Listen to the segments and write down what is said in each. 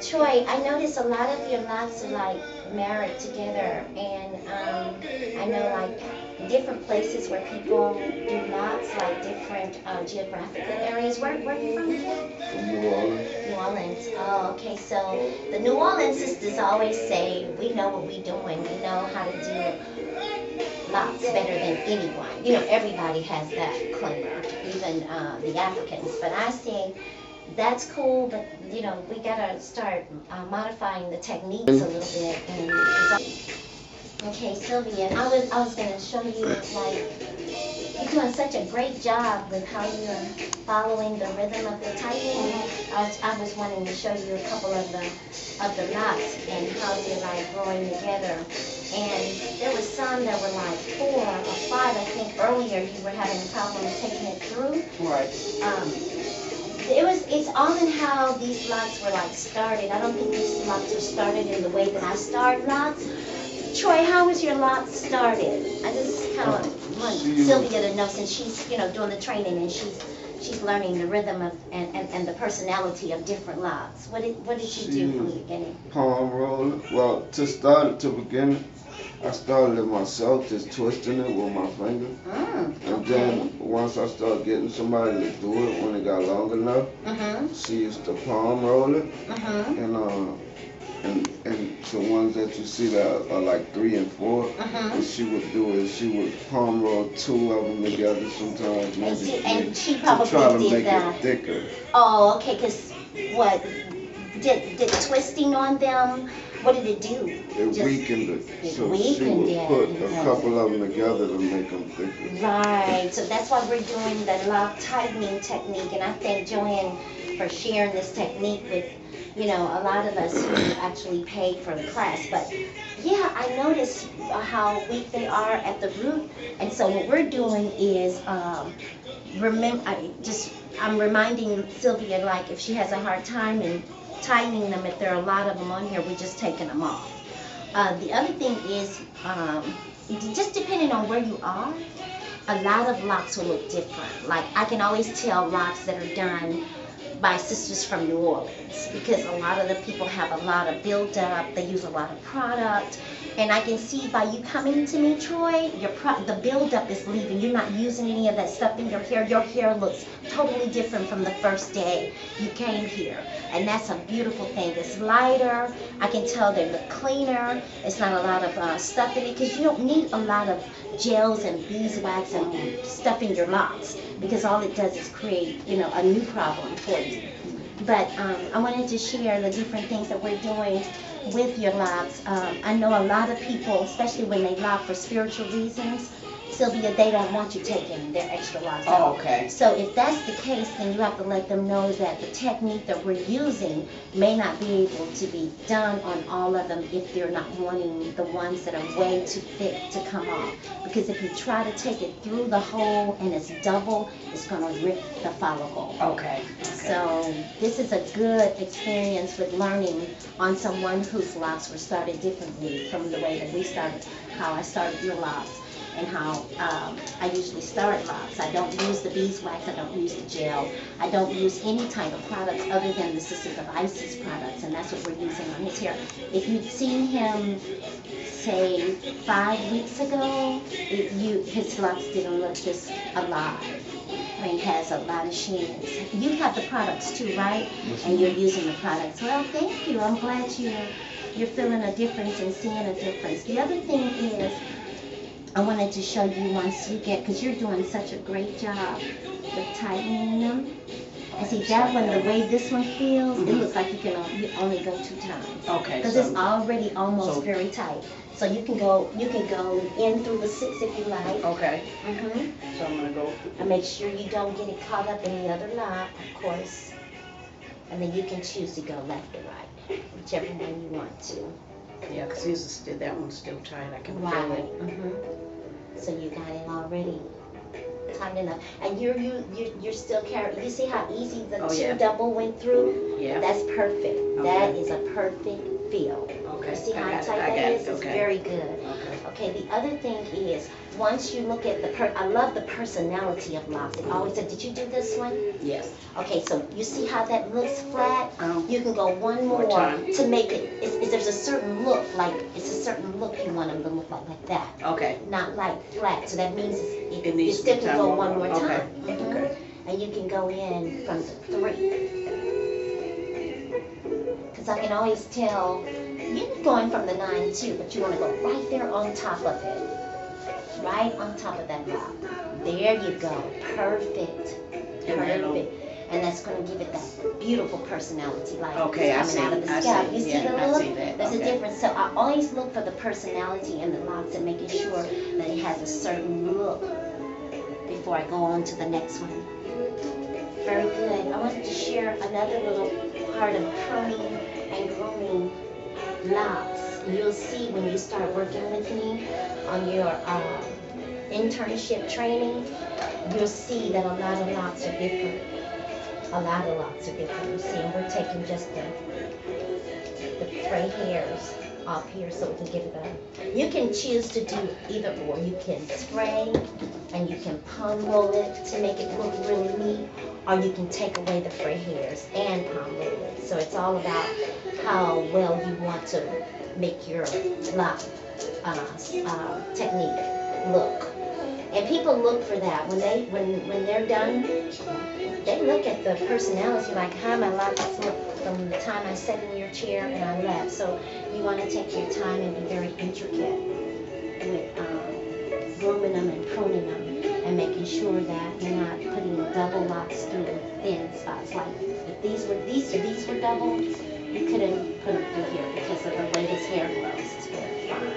Troy, I notice a lot of your locks are like married together, and I know like different places where people do locks, like different geographical areas. Where are you from again? From New Orleans. New Orleans. Oh, okay. So the New Orleans sisters always say, we know what we're doing. We know how to do lots better than anyone. You know, everybody has that claimer, even the Africans. But I say that's cool, but you know, we gotta start modifying the techniques a little bit. And okay, Sylvia, I was gonna show you like you're doing such a great job with how you're following the rhythm of the tightening. I was wanting to show you a couple of the knots and how they're like growing together. And there was some that were like 4 or 5. I think earlier you were having problems taking it through. Right. It's all in how these lots were like started. I don't think these lots were started in the way that I start lots. Troy, how was your lot started? I just kind of want Sylvia to know, since she's, you know, doing the training and she's learning the rhythm of and the personality of different lots. What did you do from the beginning? Palm roller. Well, to begin, I started it myself, just twisting it with my finger. And then once I started getting somebody to do it, when it got long enough, she used to palm roll it. And the ones that you see that are like 3 and 4, what she would do is she would palm roll 2 of them together sometimes, maybe And 3, she to probably try to did make that. it thicker. Oh, okay, because what, did twisting on them, what did it do? It weakened it. It So she weakened would it. put a couple of them together to make them thicker. Right, so that's why we're doing the lock tightening technique, and I thank Joanne for sharing this technique with, you know, a lot of us who actually paid for the class. But yeah, I noticed how weak they are at the root, and so what we're doing is I'm reminding Sylvia, like if she has a hard time in tightening them, if there are a lot of them on here, we're just taking them off. The other thing is, just depending on where you are, a lot of locks will look different. Like I can always tell locks that are done by sisters from New Orleans, because a lot of the people have a lot of build-up, they use a lot of product, and I can see by you coming to me, Troy, the build-up is leaving. You're not using any of that stuff in your hair. Your hair looks totally different from the first day you came here, and that's a beautiful thing. It's lighter. I can tell they look cleaner. It's not a lot of stuff in it, because you don't need a lot of gels and beeswax and stuff in your locks, because all it does is create, you know, a new problem for you. But I wanted to share the different things that we're doing with your locks. I know a lot of people, especially when they lock for spiritual reasons, Sylvia, they don't want you taking their extra locks out. Oh, okay. So if that's the case, then you have to let them know that the technique that we're using may not be able to be done on all of them if they're not wanting the ones that are way too thick to come off. Because if you try to take it through the hole and it's double, it's going to rip the follicle. Okay. So this is a good experience with learning on someone whose locks were started differently from the way that we started, how I started your locks, and how I usually start locks. I don't use the beeswax, I don't use the gel, I don't use any type of products other than the Sisters of Isis products, and that's what we're using on his hair. If you'd seen him, say, 5 weeks ago, his locks didn't look this alive. I mean, he has a lot of shins. You have the products too, right? And you're using the products. Well, thank you. I'm glad you're feeling a difference and seeing a difference. The other thing is, I wanted to show you once you get, because you're doing such a great job with tightening them. And see, that one, the way this one feels, it looks like you can only go 2 times. Okay. Because it's already almost very tight. So you can go in through the 6 if you like. Okay. Mm-hmm. So I'm gonna go. And make sure you don't get it caught up in the other knot, of course. And then you can choose to go left or right, whichever one you want to. Yeah, because that one's still tight. I can feel Right. it. So you got it already tight enough, and you're still carrying. You see how easy the two double went through? Yeah. That's perfect. Okay. That is a perfect feel. Okay. You see how I got tight that it. is? It's Okay. very good. Okay. Okay. The other thing is once you look at I love the personality of locks. It always said, did you do this one? Yes. Okay, so you see how that looks flat? Uh-huh. You can go one more time. to make it, there's a certain look, it's a certain look you want them to look like that. Okay. Not like flat, so that means It you needs still to be can time go more. one more Okay. time. Mhm. Okay. And you can go in from the 3. Because I can always tell, you're going from the 9 too, but you want to go right there on top of it. Right on top of that lock. There you go. Perfect. Perfect. And that's going to give it that beautiful personality, like Okay, I it's coming out of the see. scalp. I see. You see Yeah, the I look? see that. There's Okay. a difference. So I always look for the personality in the locks and making sure that it has a certain look before I go on to the next one. Very good. I wanted to share another little part of pruning and grooming locks. You'll see when you start working with me on your internship training, you'll see that a lot of locks are different. A lot of locks are different. You see, and we're taking just the fray hairs off here so we can give it a, you can choose to do either or. You can spray and you can palm roll it to make it look really neat, or you can take away the fray hairs and palm roll it. So it's all about how well you want to make your lock technique look. And people look for that when they're done. They look at the personality, like how my locks look from the time I sat in your chair and I left. So you want to take your time and be very intricate with grooming them and pruning them and making sure that you're not putting double locks through thin spots. Like if these were double, you couldn't put them through here because of the way this hair grows. It's very fine.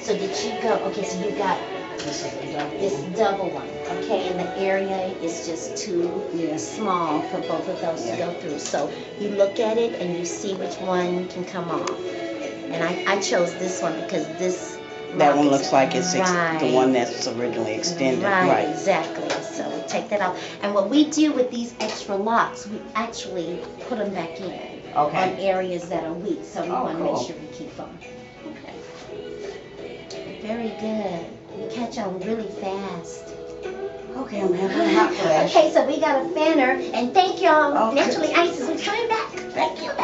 So did you go? Okay, so you got this double one, okay, and the area is just too small for both of those to go through. So you look at it and you see which one can come off. And I chose this one because this That one looks like it's right. the one that's originally extended. Right, exactly. So we take that out. And what we do with these extra locks, we actually put them back in on areas that are weak. So we want to make sure we keep them. Very good. You catch on really fast. Okay, I'm having a hot flash. Okay, so we got a fanner, and thank y'all. Okay. Naturallyisis, we're coming back. Thank you. Go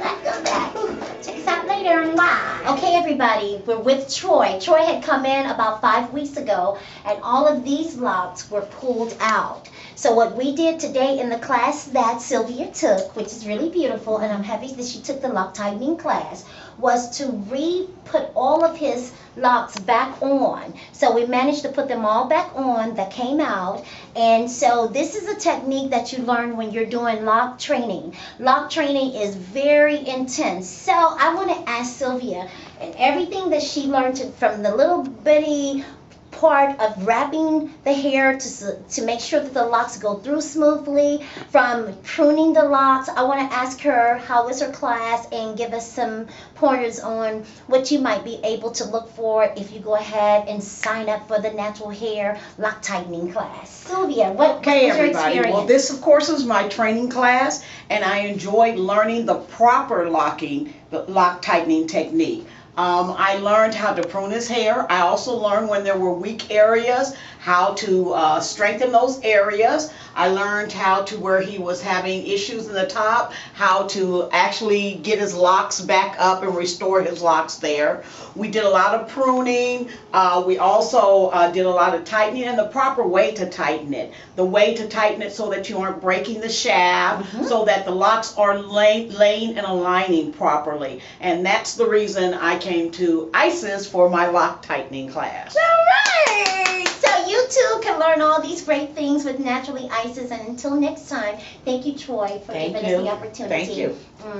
back. Check us out later and live. Okay, everybody, we're with Troy. Troy had come in about 5 weeks ago, and all of these locks were pulled out. So what we did today in the class that Sylvia took, which is really beautiful, and I'm happy that she took the lock tightening class, was to re-put all of his locks back on. So we managed to put them all back on that came out. And so this is a technique that you learn when you're doing lock training. Lock training is very intense. So I want to ask Sylvia, and everything that she learned from the little bitty part of wrapping the hair to make sure that the locks go through smoothly, from pruning the locks. I want to ask her how was her class and give us some pointers on what you might be able to look for if you go ahead and sign up for the natural hair lock tightening class. Sylvia, what was your everybody. experience? Well, this of course is my training class, and I enjoyed learning the proper lock tightening technique. I learned how to prune his hair. I also learned when there were weak areas, how to strengthen those areas. I learned how to, where he was having issues in the top, how to actually get his locks back up and restore his locks there. We did a lot of pruning. We also did a lot of tightening, and the proper way to tighten it. The way to tighten it so that you aren't breaking the shaft, so that the locks are laying and aligning properly. And that's the reason I came to ISIS for my lock tightening class. All right. So you too can learn all these great things with Naturallyisis. And until next time, thank you, Troy, for Thank giving us you. the opportunity. Thank you.